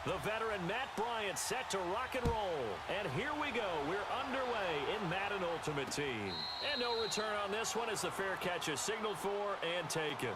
The veteran Matt Bryant set to rock and roll. And here we go. We're underway in Madden Ultimate Team. And no return on this one as the fair catch is signaled for and taken.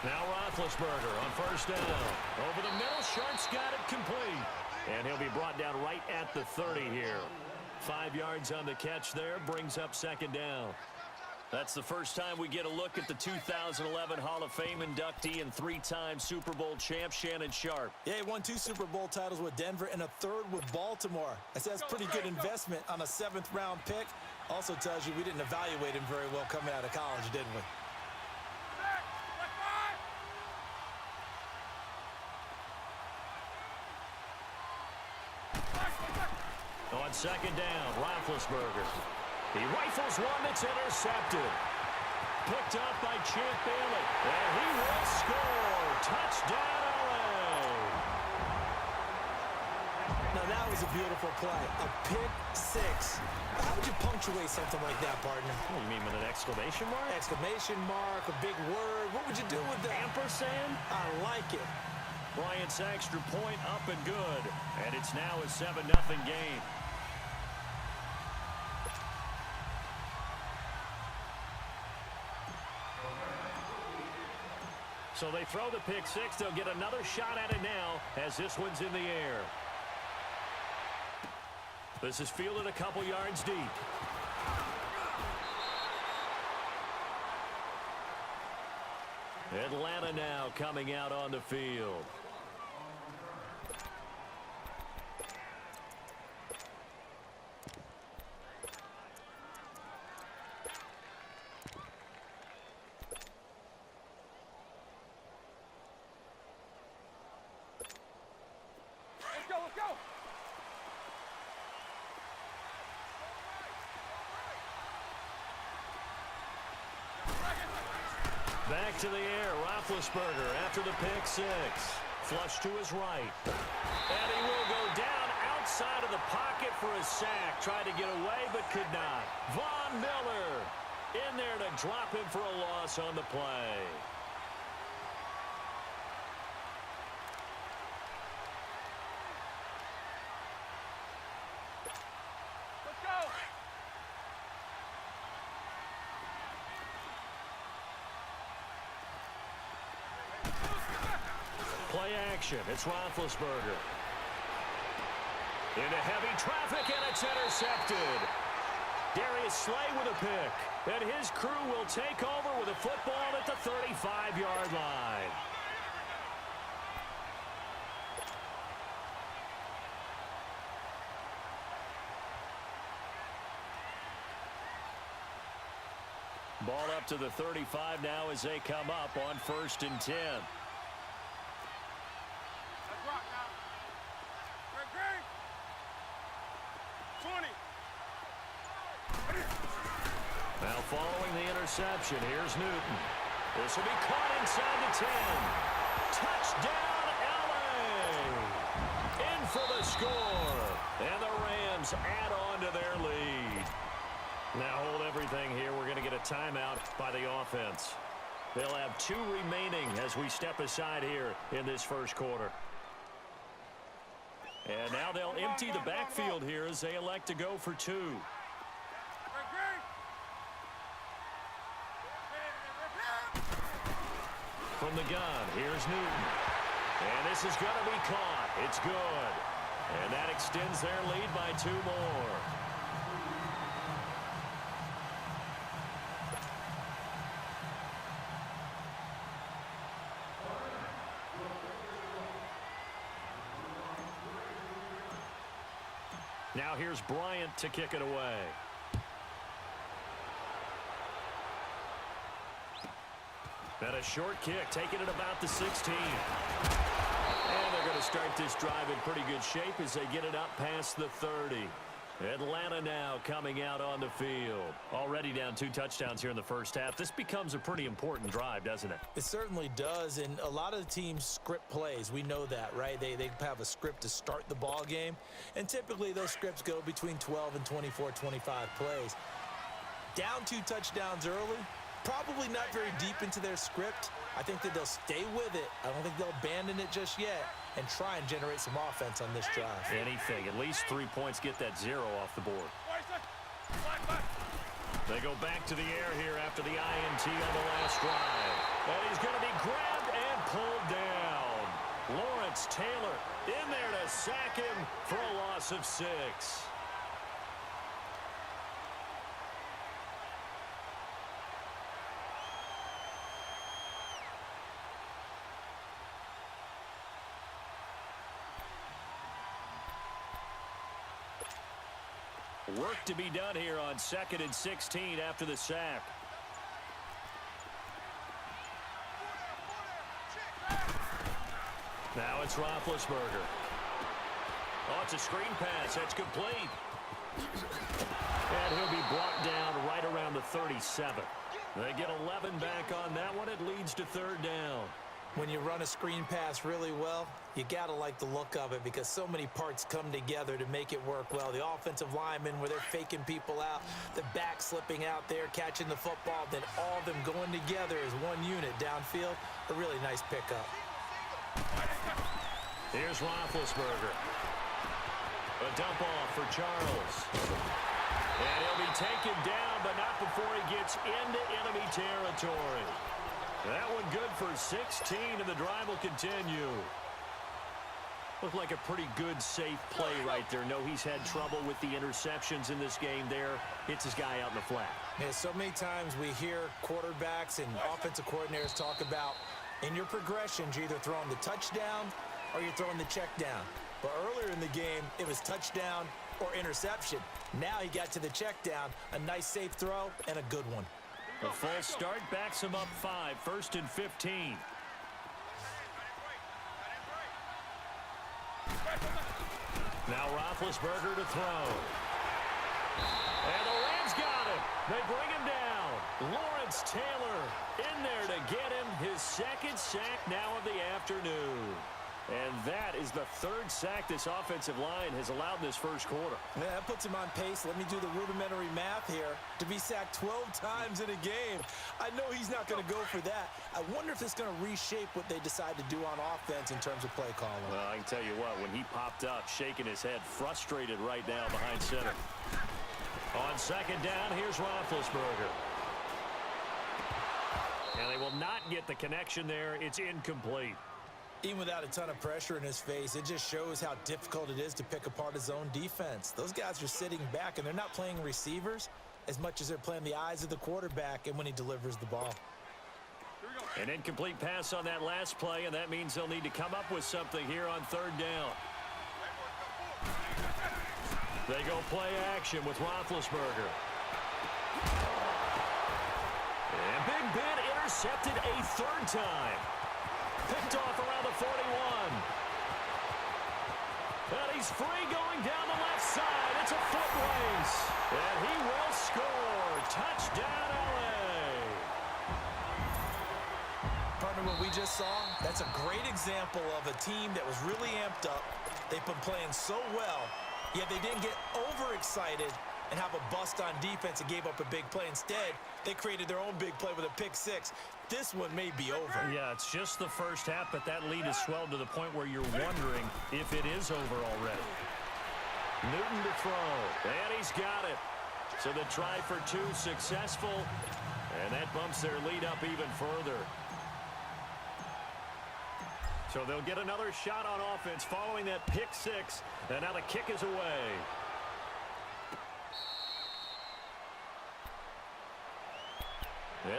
Now Roethlisberger on first down. Over the middle, Sharp's got it complete. And he'll be brought down right at the 30 here. 5 yards on the catch there, brings up second down. That's the first time we get a look at the 2011 Hall of Fame inductee and 3-time Super Bowl champ Shannon Sharp. Yeah, he won 2 Super Bowl titles with Denver and a 3rd with Baltimore. That's pretty good investment on a 7th-round pick. Also tells you we didn't evaluate him very well coming out of college, didn't we? On second down, Roethlisberger. He rifles one that's intercepted. Picked up by Champ Bailey. And he will score. Touchdown, LA. Now that was a beautiful play. A pick 6. How would you punctuate something like that, partner? What, you mean with an exclamation mark? Exclamation mark, a big word. What would you do with that? Ampersand? I like it. Bryant's extra point up and good. And it's now a 7-0 game. So they throw the pick 6. They'll get another shot at it now as this one's in the air. This is fielded a couple yards deep. Atlanta now coming out on the field. Back to the air, Roethlisberger after the pick 6. Flush to his right. And he will go down outside of the pocket for a sack. Tried to get away but could not. Von Miller in there to drop him for a loss on the play. Play action. It's Roethlisberger. Into heavy traffic, and it's intercepted. Darius Slay with a pick. And his crew will take over with a football at the 35-yard line. Ball up to the 35 now as they come up on 1st and 10. Now following the interception, here's Newton. This will be caught inside the 10. Touchdown, LA! In for the score. And the Rams add on to their lead. Now hold everything here. We're going to get a timeout by the offense. They'll have 2 remaining as we step aside here in this first quarter. And now they'll empty the backfield here as they elect to go for 2. From the gun, here's Newton. And this is going to be caught. It's good. And that extends their lead by 2 more. Now here's Bryant to kick it away. And a short kick, taking it about the 16. And they're going to start this drive in pretty good shape as they get it up past the 30. Atlanta now coming out on the field. Already down 2 touchdowns here in the first half. This becomes a pretty important drive, doesn't it? It certainly does, and a lot of the teams script plays. We know that, right? They have a script to start the ball game, and typically those scripts go between 12 and 24, 25 plays. Down 2 touchdowns early, probably not very deep into their script. I think that they'll stay with it. I don't think they'll abandon it just yet and try and generate some offense on this drive. Anything. At least 3 points, get that 0 off the board. They go back to the air here after the INT on the last drive. And he's going to be grabbed and pulled down. Lawrence Taylor in there to sack him for a loss of 6. Work to be done here on 2nd and 16 after the sack. Now it's Roethlisberger. Oh, it's a screen pass. That's complete. And he'll be brought down right around the 37. They get 11 back on that one. It leads to 3rd down. When you run a screen pass really well, you got to like the look of it because so many parts come together to make it work well. The offensive linemen where they're faking people out, the back slipping out there, catching the football, then all of them going together as one unit downfield. A really nice pickup. Here's Roethlisberger. A dump off for Charles. And he'll be taken down, but not before he gets into enemy territory. That one good for 16, and the drive will continue. Looked like a pretty good, safe play right there. No, he's had trouble with the interceptions in this game there. Hits his guy out in the flat. Yeah, so many times we hear quarterbacks and offensive coordinators talk about in your progressions, you're either throwing the touchdown or you're throwing the check down. But earlier in the game, it was touchdown or interception. Now he got to the check down, a nice safe throw, and a good one. A false start backs him up 5, 1st and 15. Now Roethlisberger to throw. And the Rams got him. They bring him down. Lawrence Taylor in there to get him his 2nd sack now of the afternoon. And that is the 3rd sack this offensive line has allowed this first quarter. Yeah, that puts him on pace. Let me do the rudimentary math here. To be sacked 12 times in a game. I know he's not going to go for that. I wonder if it's going to reshape what they decide to do on offense in terms of play calling. Well, I can tell you what, when he popped up, shaking his head, frustrated right now behind center. On 2nd down, here's Roethlisberger. And they will not get the connection there. It's incomplete. Even without a ton of pressure in his face, it just shows how difficult it is to pick apart his own defense. Those guys are sitting back, and they're not playing receivers as much as they're playing the eyes of the quarterback and when he delivers the ball. An incomplete pass on that last play, and that means they'll need to come up with something here on 3rd down. They go play action with Roethlisberger. And Big Ben intercepted a 3rd time. Picked off around the 41. And he's free going down the left side. It's a foot race. And he will score. Touchdown, LA. Partner, what we just saw, that's a great example of a team that was really amped up. They've been playing so well, yet they didn't get overexcited and have a bust on defense and gave up a big play. Instead, they created their own big play with a pick 6. This one may be over. Yeah, it's just the first half, but that lead has swelled to the point where you're wondering if it is over already. Newton to throw, and he's got it. So the try for 2 successful, and that bumps their lead up even further. So they'll get another shot on offense following that pick 6, and now the kick is away.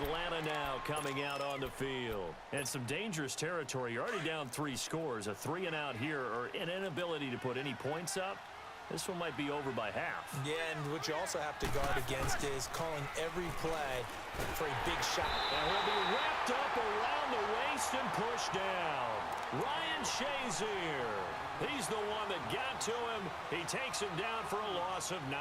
Atlanta now coming out on the field. And some dangerous territory. You're already down 3 scores. A 3 and out here, or an inability to put any points up. This one might be over by half. Yeah, and what you also have to guard against is calling every play for a big shot. And he'll be wrapped up around the waist and pushed down. Ryan Shazier. He's the one that got to him. He takes him down for a loss of 9.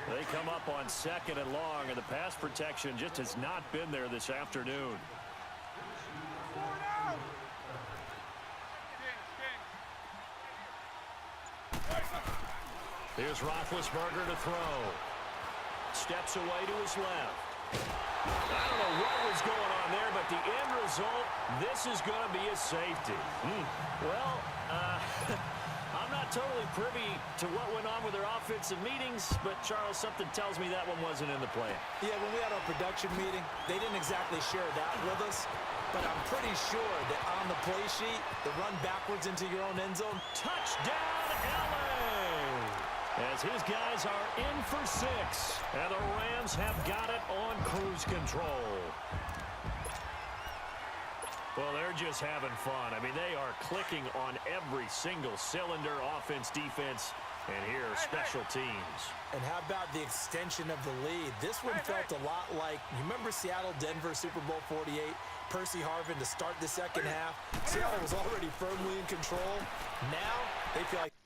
They come up on 2nd and long, and the pass protection just has not been there this afternoon. Here's Roethlisberger to throw. Steps away to his left. I don't know what was going on there, but the end result, this is going to be a safety. Well, I'm not totally privy to what went on with their offensive meetings, but, Charles, something tells me that one wasn't in the plan. Yeah, when we had our production meeting, they didn't exactly share that with us, but I'm pretty sure that on the play sheet, the run backwards into your own end zone, Touchdown, LA! As his guys are in for 6, and the Rams have got it on cruise control. Well, they're just having fun. I mean, they are clicking on every single cylinder, offense, defense, and here, special teams. And how about the extension of the lead? This one felt a lot like, you remember Seattle-Denver Super Bowl 48? Percy Harvin to start the second half. Seattle was already firmly in control. Now, they feel like